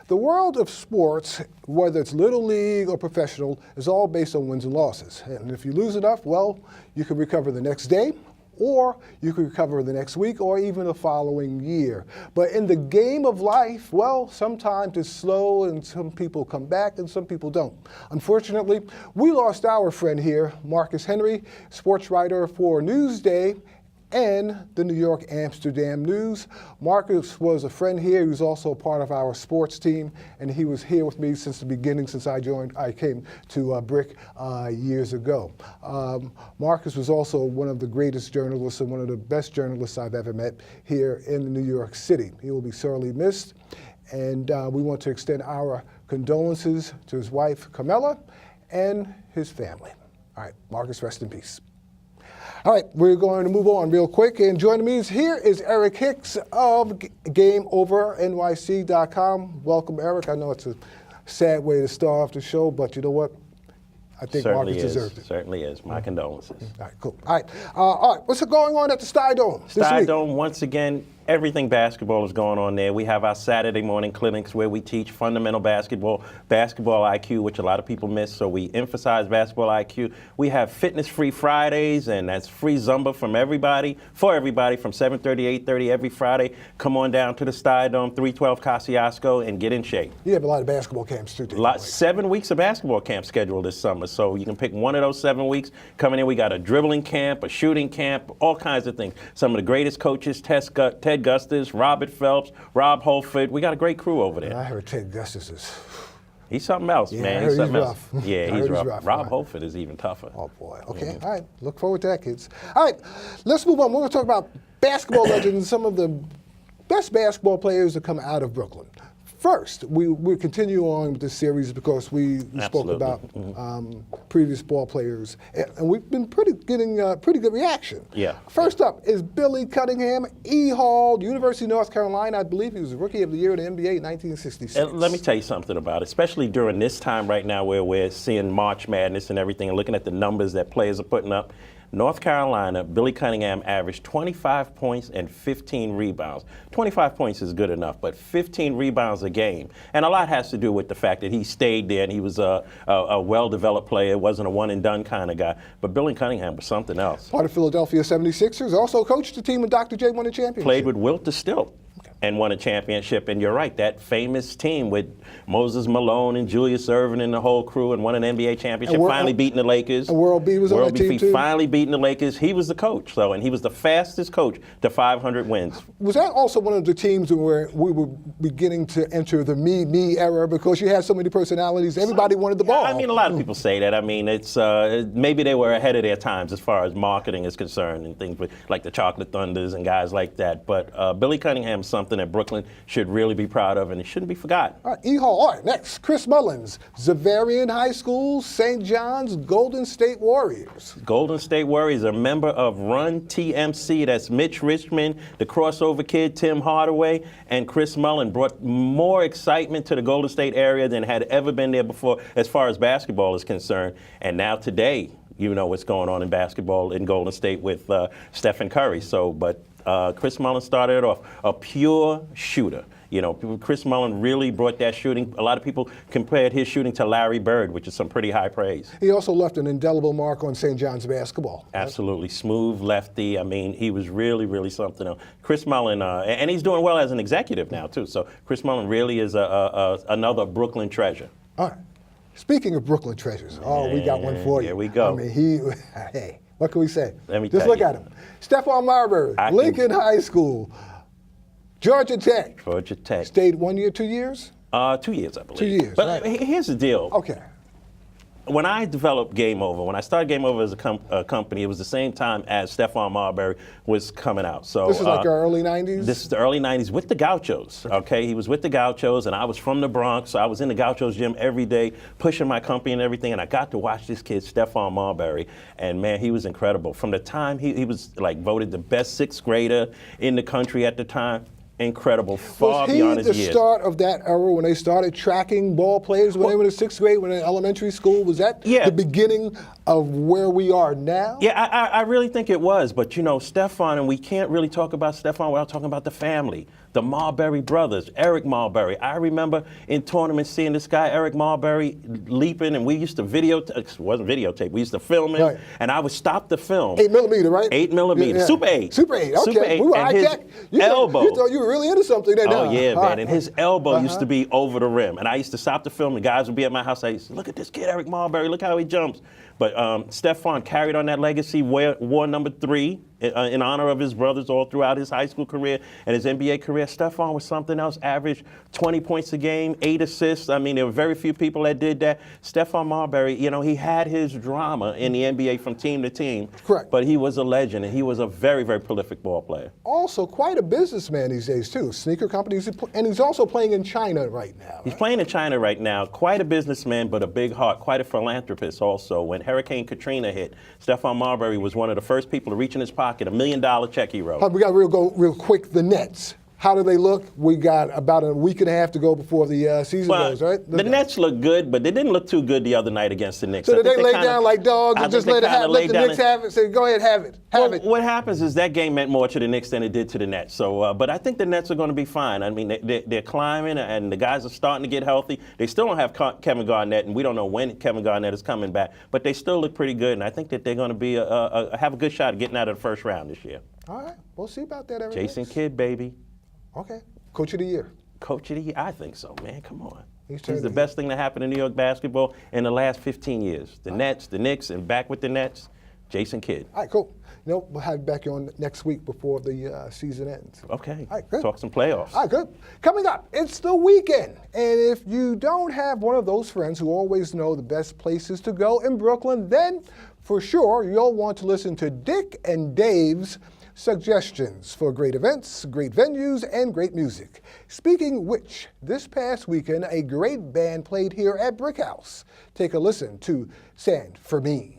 The world of sports, whether it's little league or professional, is all based on wins and losses. And if you lose enough, well, you can recover the next day, or you can recover the next week, or even the following year. But in the game of life, well, sometimes it's slow and some people come back and some people don't. Unfortunately, we lost our friend here, Marcus Henry, sports writer for Newsday and the New York Amsterdam News. Marcus was a friend here. He was also part of our sports team, and he was here with me since the beginning, since I came to Brick years ago. Marcus was also one of the greatest journalists and one of the best journalists I've ever met here in New York City. He will be sorely missed, and we want to extend our condolences to his wife, Camilla, and his family. All right, Marcus, rest in peace. All right, we're going to move on real quick, and joining me here is Eric Hicks of GameOverNYC.com. Welcome, Eric. I know it's a sad way to start off the show, but you know what? I think Marcus deserved it. Certainly is. My condolences. All right, cool. All right, what's going on at the Sty Dome this week? Sty Dome, once again, everything basketball is going on there. We have our Saturday morning clinics where we teach fundamental basketball IQ, which a lot of people miss, so we emphasize basketball IQ. We have fitness-free Fridays, and that's free Zumba from everybody, for everybody, from 7:30 to 8:30 every Friday. Come on down to the Sty Dome, 312 Kosciuszko, and get in shape. You have a lot of basketball camps, too. 7 weeks of basketball camp scheduled this summer, so you can pick one of those 7 weeks. Coming in, we got a dribbling camp, a shooting camp, all kinds of things. Some of the greatest coaches, Ted Gustis, Robert Phelps, Rob Holford. We got a great crew over there. I heard Ted Gustis is... He's something else, man. He's something rough. else. Yeah, he's rough. Rob right. Holford is even tougher. Oh, boy. Okay, all right. Look forward to that, kids. All right, let's move on. We're going to talk about basketball legends and some of the best basketball players to come out of Brooklyn. First, we continue on with this series because we spoke about previous ball players, and we've been getting pretty good reaction. Yeah. First up is Billy Cunningham, E. Hall, University of North Carolina. I believe he was the Rookie of the Year in the NBA in 1966. And let me tell you something about it, especially during this time right now where we're seeing March Madness and everything and looking at the numbers that players are putting up. North Carolina, Billy Cunningham averaged 25 points and 15 rebounds. 25 points is good enough, but 15 rebounds a game. And a lot has to do with the fact that he stayed there and he was a well-developed player, wasn't a one-and-done kind of guy. But Billy Cunningham was something else. Part of Philadelphia 76ers, also coached the team when Dr. J won the championship. Played with Wilt Stilt. And won a championship. And you're right, that famous team with Moses Malone and Julius Erving and the whole crew and won an NBA championship, finally beating the Lakers. And World B was on that team, too. Finally beating the Lakers. He was the coach, so, and he was the fastest coach to 500 wins. Was that also one of the teams where we were beginning to enter the me era because you had so many personalities, everybody wanted the ball? I mean, a lot of people say that. I mean, it's maybe they were ahead of their times as far as marketing is concerned and things like the Chocolate Thunders and guys like that. But Billy Cunningham is something that Brooklyn should really be proud of, and it shouldn't be forgotten. All right, E. Hall. All right, next, Chris Mullins, Xaverian High School, St. John's, Golden State Warriors. Golden State Warriors, a member of Run TMC. That's Mitch Richmond, the crossover kid, Tim Hardaway, and Chris Mullin brought more excitement to the Golden State area than had ever been there before as far as basketball is concerned. And now today, you know what's going on in basketball in Golden State with Stephen Curry. Chris Mullin started it off, a pure shooter. You know, Chris Mullin really brought that shooting. A lot of people compared his shooting to Larry Bird, which is some pretty high praise. He also left an indelible mark on St. John's basketball. Absolutely. Smooth lefty. I mean, he was really, really something else. Chris Mullin, and he's doing well as an executive now, too. So Chris Mullin really is another Brooklyn treasure. All right. Speaking of Brooklyn treasures, we got one for you. Here we go. I mean, hey, what can we say? Let me just tell look you. at him. Stephon Marbury, Lincoln High School, Georgia Tech. Georgia Tech. Stayed 1 year, 2 years? 2 years, I believe. 2 years. But here's the deal. Okay. When I developed Game Over, when I started Game Over as a company, it was the same time as Stephon Marbury was coming out. So this is like our early 90s? This is the early 90s with the Gauchos, okay? He was with the Gauchos, and I was from the Bronx, so I was in the Gauchos gym every day, pushing my company and everything, and I got to watch this kid, Stephon Marbury, and man, he was incredible. From the time he was like voted the best sixth grader in the country at the time, incredible, far beyond his years. Was he the start of that era when they started tracking ball players when they were in sixth grade, when they were in elementary school? Was that the beginning of where we are now? Yeah, I really think it was. But, you know, Stephon, and we can't really talk about Stephon without talking about the family. The Marbury brothers, Eric Marbury. I remember in tournaments seeing this guy, Eric Marbury, leaping, and we used to it wasn't videotape, we used to film him, Right. and I would stop the film. 8mm, right? 8mm, Yeah. Super 8. Super 8, okay. Super 8, We were and high his tech. You elbow. thought you were really into something then. Oh, yeah, man. Right. And his elbow used to be over the rim. And I used to stop the film. The guys would be at my house. I used to, look at this kid, Eric Marbury. Look how he jumps. But Stephon carried on that legacy, wore number 3 in honor of his brothers all throughout his high school career and his NBA career. Stephon was something else, averaged 20 points a game, 8 assists. I mean, there were very few people that did that. Stephon Marbury, you know, he had his drama in the NBA from team to team. Correct. But he was a legend, and he was a very, very prolific ball player. Also, quite a businessman these days, too. Sneaker companies, and he's also playing in China right now. He's playing in China right now. Quite a businessman, but a big heart. Quite a philanthropist also. When Hurricane Katrina hit, Stephon Marbury was one of the first people to reach in his pocket $1 million check he wrote. We got to go real quick. The Nets. How do they look? We got about a week and a half to go before the season goes, right? The Nets look good, but they didn't look too good the other night against the Knicks. So did they lay down like dogs and just let the Knicks have it? Say, go ahead, have it. Have it. What happens is that game meant more to the Knicks than it did to the Nets. So, but I think the Nets are going to be fine. I mean, they're climbing, and the guys are starting to get healthy. They still don't have Kevin Garnett, and we don't know when Kevin Garnett is coming back. But they still look pretty good, and I think that they're going to be have a good shot at getting out of the first round this year. All right, we'll see about that. Everybody. Jason Kidd, baby. Okay, Coach of the Year. Coach of the Year? I think so, man. Come on. He's the best thing that happened to New York basketball in the last 15 years. The Nets, the Knicks, and back with the Nets, Jason Kidd. All right, cool. You know, we'll have you back on next week before the season ends. Okay. All right, good. Talk some playoffs. All right, good. Coming up, it's the weekend. And if you don't have one of those friends who always know the best places to go in Brooklyn, then for sure you'll want to listen to Dick and Dave's suggestions for great events, great venues, and great music. Speaking which, this past weekend, a great band played here at Brick House. Take a listen to Stand For Me.